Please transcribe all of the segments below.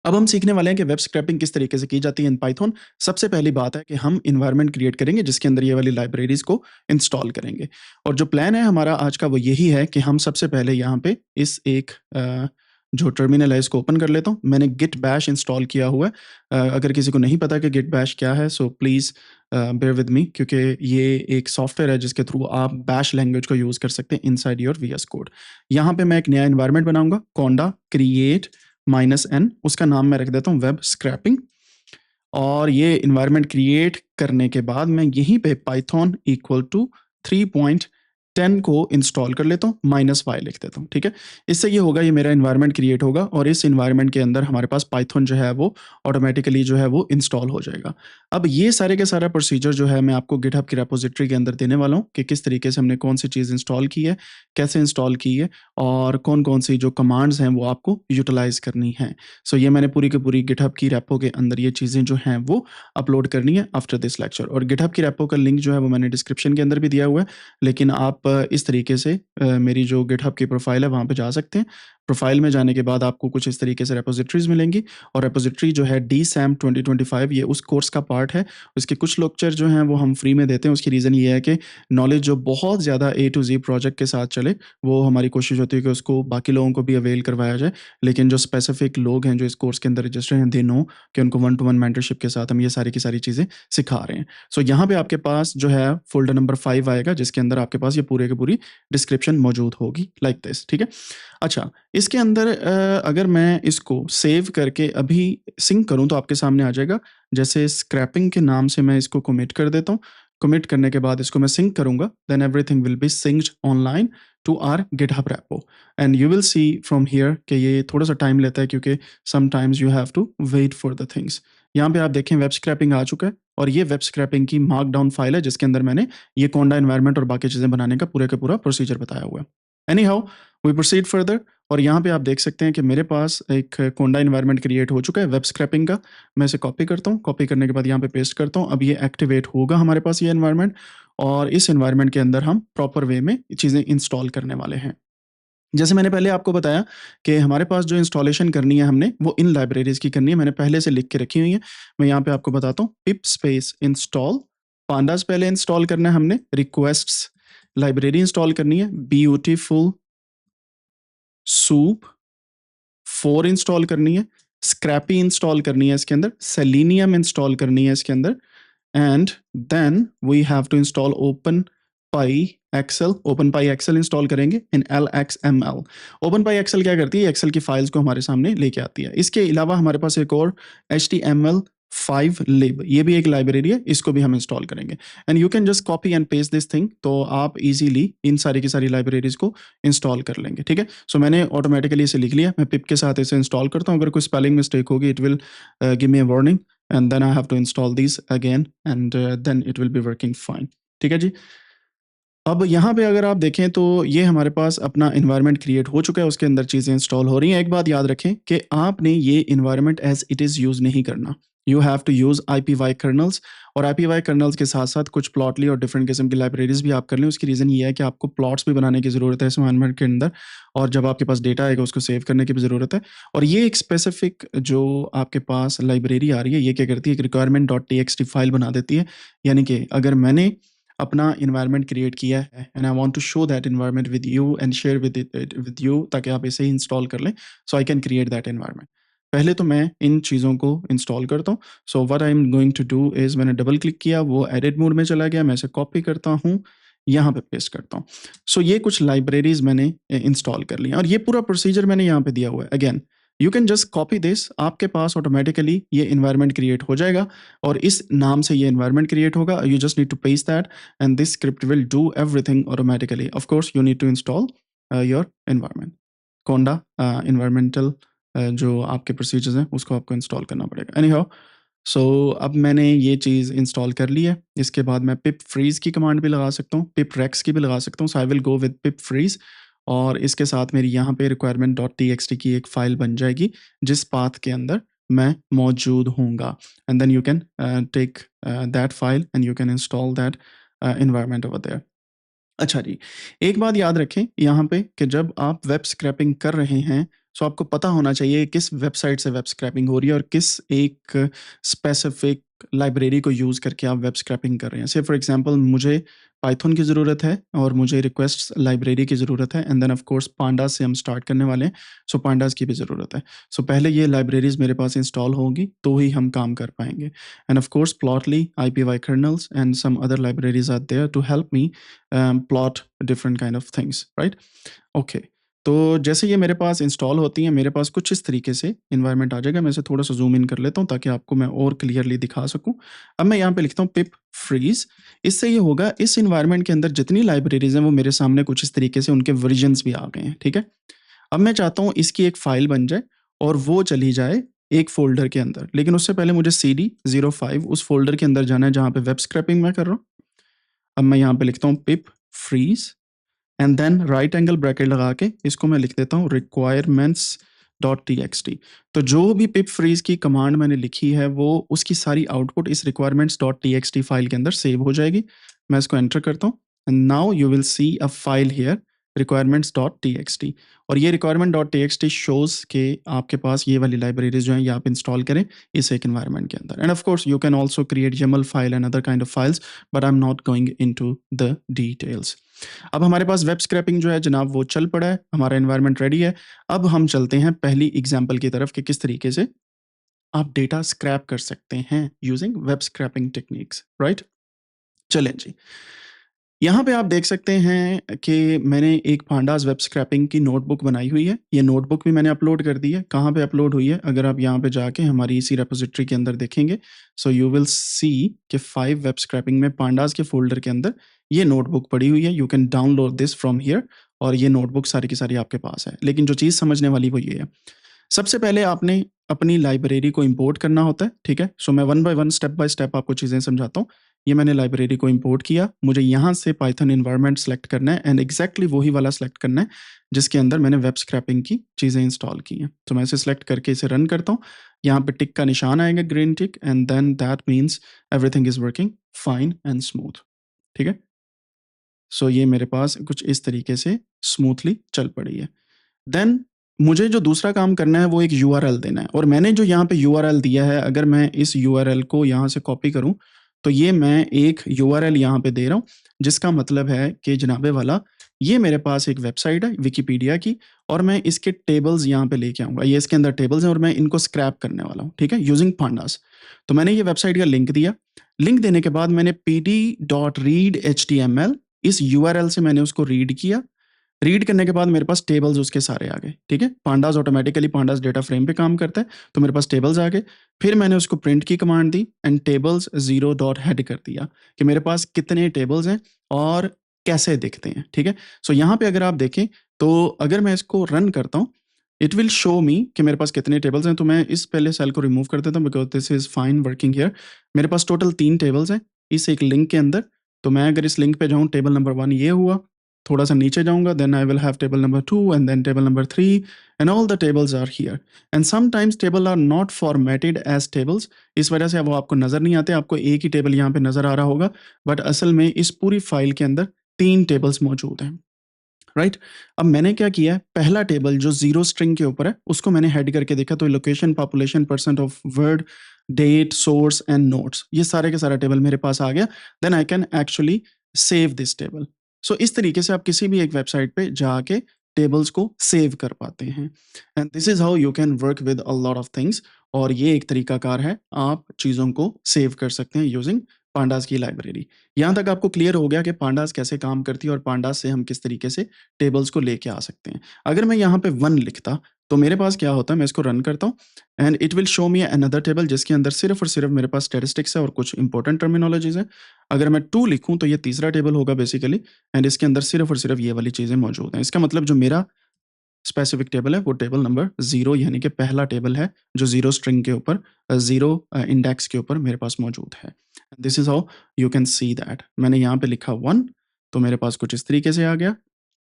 अब हम सीखने वाले हैं कि वेब स्क्रैपिंग किस तरीके से की जाती है इन पाइथन। सबसे पहली बात है कि हम एनवायरनमेंट क्रिएट करेंगे जिसके अंदर ये वाली लाइब्रेरीज़ को इंस्टॉल करेंगे। और जो प्लान है हमारा आज का वो यही है कि हम सबसे पहले यहाँ पे इस एक जो टर्मिनल है इसको ओपन कर लेता हूँ। मैंने गिट बैश इंस्टॉल किया हुआ है। अगर किसी को नहीं पता कि गिट बैश क्या है so please bear with me, क्योंकि ये एक सॉफ्टवेयर है जिसके थ्रू आप बैश लैंग्वेज को यूज़ कर सकते हैं इनसाइड योर वीएस कोड। यहाँ पे मैं एक नया एनवायरनमेंट बनाऊँगा, conda create -n, उसका नाम मैं रख देता हूँ वेब स्क्रैपिंग। और ये एनवायरनमेंट क्रिएट करने के बाद मैं यहीं पे पाइथन इक्वल टू 3.10 को इंस्टॉल कर लेता हूँ, -y लिख देता हूँ, ठीक है? इससे ये होगा, ये मेरा एनवायरनमेंट क्रिएट होगा और इस एनवायरनमेंट के अंदर हमारे पास पाइथन जो है वो ऑटोमेटिकली जो है वो इंस्टॉल हो जाएगा। अब ये सारे के सारा प्रोसीजर जो है मैं आपको गिटहब की रेपॉजिटरी के अंदर देने वाला हूँ कि किस तरीके से हमने कौन सी चीज़ इंस्टॉल की है, कैसे इंस्टॉल की है और कौन-कौन सी जो कमांड्स हैं वो आपको यूटिलाइज़ करनी हैं। सो ये मैंने पूरी की पूरी गिटहब की रेपो के अंदर ये चीज़ें जो हैं वो अपलोड करनी है आफ्टर दिस लेक्चर। और गिटहब की रेपो का लिंक जो है वो मैंने डिस्क्रिप्शन के अंदर भी दिया हुआ है, लेकिन आप इस तरीके से मेरी जो गिटहब की प्रोफाइल है वहाँ पे जा सकते हैं। प्रोफाइल में जाने के बाद आपको कुछ इस तरीके से रेपॉजिटरीज़ मिलेंगी और रेपॉजिटरी जो है डीसैम 2025 ये उस कोर्स का पार्ट है। उसके कुछ लेक्चर जो हैं वो हम फ्री में देते हैं। उसकी रीज़न ये है कि नॉलेज जो बहुत ज़्यादा ए टू ज़ेड प्रोजेक्ट के साथ चले, वो हमारी कोशिश होती है कि उसको बाकी लोगों को भी अवेल करवाया जाए। लेकिन जो स्पेसिफिक लोग हैं जो इस कोर्स के अंदर रजिस्टर्ड हैं, दे नो कि उनको वन टू वन मेंटरशिप के साथ हम ये सारी की सारी चीज़ें सिखा रहे हैं। सो यहाँ पे आपके पास जो है फ़ोल्डर नंबर 5 आएगा जिसके अंदर आपके पास ये पूरे की पूरी डिस्क्रिप्शन मौजूद होगी लाइक दिस, ठीक है? अच्छा, इसके अंदर अगर मैं इसको सेव करके अभी सिंक करूँ तो आपके सामने आ जाएगा। जैसे स्क्रैपिंग के नाम से मैं इसको कमिट कर देता हूँ। कमिट करने के बाद इसको मैं सिंक करूँगा, then everything will be synced online to our GitHub repo and you will see from here कि ये थोड़ा-सा टाइम लेता है क्योंकि sometimes you have to wait for the things. यहाँ पे आप देखें वेब स्क्रैपिंग आ चुका है और ये वेब स्क्रैपिंग की मार्कडाउन फाइल है जिसके अंदर मैंने ये conda एनवायरनमेंट और बाकी चीज़ें बनाने का पूरे का पूरा प्रोसीजर बताया हुआ है। Anyhow we proceed further और यहाँ पे आप देख सकते हैं कि मेरे पास एक conda एनवायरनमेंट क्रिएट हो चुका है वेब स्क्रैपिंग का। मैं इसे कॉपी करता हूँ, कॉपी करने के बाद यहाँ पे पेस्ट करता हूँ। अब ये एक्टिवेट होगा हमारे पास ये एनवायरनमेंट और इस एनवायरनमेंट के अंदर हम प्रॉपर वे में चीज़ें इंस्टॉल करने वाले हैं। जैसे मैंने पहले आपको बताया कि हमारे पास जो इंस्टॉलेशन करनी है हमने वो इन लाइब्रेरीज़ की करनी है, मैंने पहले से लिख के रखी हुई है। मैं यहाँ पे आपको बताता हूँ, पिप स्पेस इंस्टॉल पांडास पहले इंस्टॉल करना है हमने, रिक्वेस्ट्स लाइब्रेरी इंस्टॉल करनी है, ब्यूटीफुल सूप 4 इंस्टॉल करनी है, स्क्रैपी इंस्टॉल करनी है इसके अंदर, सेलेनियम इंस्टॉल करनी है इसके अंदर and then we have to install openpyxl install करेंगे इन LXML। ओपनपाई एक्सेल क्या करती है, एक्सेल की फाइल्स को हमारे सामने लेके आती है। इसके अलावा हमारे पास एक और HTML5 lib, ये भी एक लाइब्रेरी है, इसको भी हम इंस्टॉल करेंगे and you can just copy and paste this thing, तो आप इजीली इन सारी की सारी लाइब्रेरीज को इंस्टॉल कर लेंगे, ठीक है? सो मैंने ऑटोमेटिकली इसे लिख लिया। मैं पिप के साथ इसे इंस्टॉल करता हूँ। अगर कोई स्पेलिंग मिस्टेक होगी it will give me a warning and then I have to install this again and then it will be working fine, ठीक है जी? अब यहाँ पे अगर आप देखें तो ये हमारे पास अपना एनवायरनमेंट क्रिएट हो चुका है, उसके अंदर चीज़ें इंस्टॉल हो रही हैं। एक बात याद रखें कि आपने ये environment as it is use नहीं करना। You have to use IPY kernels और IPY कर्नल्स के साथ-साथ कुछ प्लॉटली और डिफरेंट किस्म की लाइब्रेरीज़ भी आप कर लें। उसकी रीज़न ये है कि आपको प्लॉट्स भी बनाने की ज़रूरत है इस एनवायरनमेंट के अंदर और जब आपके पास डेटा आएगा उसको सेव करने की भी ज़रूरत है। और ये एक स्पेसिफिक जो आपके पास लाइब्रेरी आ रही है, ये क्या करती है, एक requirement.txt फाइल बना देती है। यानी कि अगर मैंने अपना एनवायरनमेंट क्रिएट किया है and I want to show that environment with you and share it with you ताकि आप इसे इंस्टॉल कर लें, so I can create that environment. पहले तो मैं इन चीज़ों को इंस्टॉल करता हूँ। So what I am going to do is, मैंने डबल क्लिक किया, वो एडिट मोड में चला गया, मैं इसे कॉपी करता हूँ, यहाँ पे पेस्ट करता हूँ। सो ये कुछ लाइब्रेरीज़ मैंने इंस्टॉल कर ली हैं और ये पूरा प्रोसीजर मैंने यहाँ पे दिया हुआ है। Again you can just copy this, आपके पास ऑटोमेटिकली ये एनवायरनमेंट क्रिएट हो जाएगा और इस नाम से ये एनवायरनमेंट क्रिएट होगा। You just need to paste that and this script will do everything automatically. Of course, you need to install your environment. Conda environmental जो आपके प्रोसीजर्स हैं उसको आपको इंस्टॉल करना पड़ेगा। एनी हाउ सो अब मैंने ये चीज़ इंस्टॉल कर ली है। इसके बाद मैं पिप फ्रीज़ की कमांड भी लगा सकता हूँ, पिप रेक्स की भी लगा सकता हूँ। So I will go with pip freeze और इसके साथ मेरी यहाँ पे requirement.txt की एक फ़ाइल बन जाएगी जिस पाथ के अंदर मैं मौजूद हूँगा and then you can take that file and you can install that environment over there. अच्छा जी, एक बात याद रखें यहाँ पे कि जब आप वेब स्क्रैपिंग कर रहे हैं सो आपको पता होना चाहिए किस वेबसाइट से वेब स्क्रैपिंग हो रही है और किस एक स्पेसिफिक लाइब्रेरी को यूज़ करके आप वेब स्क्रैपिंग कर रहे हैं। से फॉर एग्ज़ाम्पल मुझे पाइथन की ज़रूरत है और मुझे रिक्वेस्ट्स लाइब्रेरी की ज़रूरत है and then of course pandas से हम स्टार्ट करने वाले हैं, सो पांडास की भी ज़रूरत है। सो पहले ये लाइब्रेरीज़ मेरे पास इंस्टॉल होंगी तो ही हम काम कर पाएँगे। End of course Plotly, IPY kernels and some other libraries are there to help me plot different kind of things, right? Okay, तो जैसे ये मेरे पास इंस्टॉल होती हैं, मेरे पास कुछ इस तरीके से एनवायरनमेंट आ जाएगा। मैं इसे थोड़ा-सा ज़ूम इन कर लेता हूँ ताकि आपको मैं और क्लियरली दिखा सकूँ। अब मैं यहाँ पे लिखता हूँ पिप फ्रीज़। इससे ये होगा इस एनवायरनमेंट के अंदर जितनी लाइब्रेरीज़ हैं वो मेरे सामने कुछ इस तरीके से उनके वर्जन्स भी आ गए हैं, ठीक है? अब मैं चाहता हूँ इसकी एक फ़ाइल बन जाए और वो चली जाए एक फ़ोल्डर के अंदर। लेकिन उससे पहले मुझे CD 05 उस फ़ोल्डर के अंदर जाना है जहाँ पे वेब स्क्रैपिंग मैं कर रहा हूँ। अब मैं यहाँ पे लिखता हूँ pip freeze and then right angle bracket लगा के इसको मैं लिख देता हूँ रिक्वायरमेंट्स डॉट टीएक्सटी। तो जो भी पिप फ्रीज की कमांड मैंने लिखी है वो उसकी सारी आउटपुट इस रिक्वायरमेंट्स डॉट टीएक्सटी फाइल के अंदर सेव हो जाएगी। मैं इसको एंटर करता हूँ and now you will C a file here requirements dot TXT. और ये रिक्वायरमेंट डॉट टीएक्सटी शोज के आपके पास ये वाली लाइब्रेरीज जो हैं ये आप इंस्टॉल करें इस एक एनवायरनमेंट के अंदर। End of course you can also create YAML file and other kind of files, but I am not going into the details. अब हमारे पास वेब स्क्रैपिंग जो है जनाब वो चल पड़ा है, हमारा एनवायरनमेंट रेडी है। अब हम चलते हैं पहली एग्जांपल की तरफ कि किस तरीके से आप डेटा स्क्रैप कर सकते हैं using web scrapping techniques, right? चलें जी। यहाँ पे आप देख सकते हैं कि मैंने एक पांडास वेब स्क्रैपिंग की नोटबुक बनाई हुई है। ये नोटबुक भी मैंने अपलोड कर दी है। कहाँ पे अपलोड हुई है? अगर आप यहाँ पे जाके हमारी इसी रिपॉजिटरी के अंदर देखेंगे, सो यू विल सी कि 5 वेब स्क्रैपिंग में पांडास के फ़ोल्डर के अंदर ये नोटबुक पड़ी हुई है। You can download this from here और ये नोटबुक सारी की सारी आपके पास है। लेकिन जो चीज़ समझने वाली वो ये है, सबसे पहले आपने अपनी लाइब्रेरी को इंपोर्ट करना होता है, ठीक है? सो मैं वन बाय स्टेप आपको चीज़ें समझाता हूँ। ये मैंने लाइब्रेरी को इंपोर्ट किया, मुझे यहाँ से पाइथन एनवायरनमेंट सेलेक्ट करना है एंड एग्ज़ैक्टली वही वाला सेलेक्ट करना है, जिसके अंदर मैंने वेब स्क्रैपिंग की चीज़ें इंस्टॉल की हैं। तो मैं इसे सेलेक्ट करके इसे रन करता हूँ। यहाँ पे टिक का निशान आएगा, green tick, and then that means everything is working fine and smooth, ठीक है? सो ये मेरे पास कुछ इस तरीके से स्मूथली चल पड़ी है। देन मुझे जो दूसरा काम करना है वो एक यूआरएल देना है और मैंने जो यहाँ पे यूआरएल दिया है, अगर मैं इस यूआरएल को यहाँ से कॉपी करूँ, तो ये मैं एक यूआरएल यहाँ पे दे रहा हूँ, जिसका मतलब है कि जनाबे वाला ये मेरे पास एक वेबसाइट है विकिपीडिया की और मैं इसके टेबल्स यहाँ पे लेके आऊँगा। ये इसके अंदर टेबल्स हैं और मैं इनको स्क्रैप करने वाला हूँ, ठीक है? Using pandas. तो मैंने ये वेबसाइट का लिंक दिया। लिंक देने के बाद मैंने pd.read.html इस यूआरएल से मैंने उसको रीड किया। रीड करने के बाद मेरे पास टेबल्स उसके सारे आ गए, ठीक है? Pandas automatically pandas data frame पे काम करता है, तो मेरे पास टेबल्स आ गए। फिर मैंने उसको प्रिंट की command the and tables 0 dot head कर दिया कि मेरे पास कितने टेबल्स हैं और कैसे दिखते हैं, ठीक है? सो यहाँ पे अगर आप देखें तो अगर मैं इसको रन करता हूँ, इट विल शो मी कि मेरे पास कितने टेबल्स हैं। तो मैं इस पहले सेल को रिमूव कर देता हूँ because this is fine working here. मेरे पास टोटल 3 टेबल्स हैं इस एक लिंक के अंदर। तो मैं अगर इस लिंक पे जाऊँ, टेबल नंबर 1 ये हुआ, थोड़ा-सा नीचे जाऊँगा, then I will have table number 2 and then table number 3 and all the tables are here and sometimes table are not formatted as tables. इस वजह से अब वो आपको नज़र नहीं आते, आपको एक ही टेबल यहाँ पे नज़र आ रहा होगा, बट असल में इस पूरी फाइल के अंदर 3 टेबल्स मौजूद हैं, राइट? अब मैंने क्या किया है, पहला टेबल जो 0 स्ट्रिंग के ऊपर है, उसको मैंने हेड करके देखा तो location, population, percent of world, date, source and notes, ये सारे के सारा टेबल मेरे पास आ गया। Then I can actually save this table. सो इस तरीके से आप किसी भी एक वेबसाइट पे जाके टेबल्स को सेव कर पाते हैं and this is how you can work with a lot of things. और ये एक तरीकाकार है, आप चीज़ों को सेव कर सकते हैं यूजिंग पांडास की लाइब्रेरी। यहाँ तक आपको क्लियर हो गया कि पांडास कैसे काम करती है और पांडास से हम किस तरीके से टेबल्स को लेके आ सकते हैं। अगर मैं यहाँ पे 1 लिखता, तो मेरे पास क्या होता है, मैं इसको रन करता हूँ and it will show me another table जिसके अंदर सिर्फ़ और सिर्फ़ मेरे पास स्टैटिस्टिक्स है और कुछ इंपॉर्टेंट टर्मिनोलॉजीज़ हैं। अगर मैं 2 लिखूँ तो ये तीसरा टेबल होगा बेसिकली एंड इसके अंदर सिर्फ़ और सिर्फ़ ये वाली चीज़ें मौजूद हैं। इसका मतलब जो मेरा स्पेसिफिक टेबल है वो टेबल नंबर 0 यानी कि पहला टेबल है जो 0 स्ट्रिंग के ऊपर 0 इंडेक्स के ऊपर मेरे पास मौजूद है। This is how you can see that. मैंने यहाँ पे लिखा 1 तो मेरे पास कुछ इस तरीके से आ गया।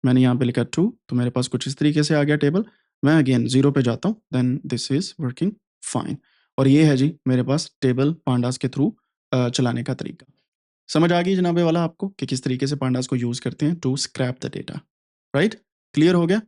मैंने यहाँ पे लिखा 2 तो मेरे पास कुछ इस तरीके से आ गया टेबल। मैं अगेन 0 पे जाता हूँ, then this is working fine. और ये है जी मेरे पास टेबल पांडास के थ्रू चलाने का तरीका। समझ आ गई जनाबे वाला आपको कि किस तरीके से पांडास को यूज़ करते हैं to scrape the data, right? Clear हो गया?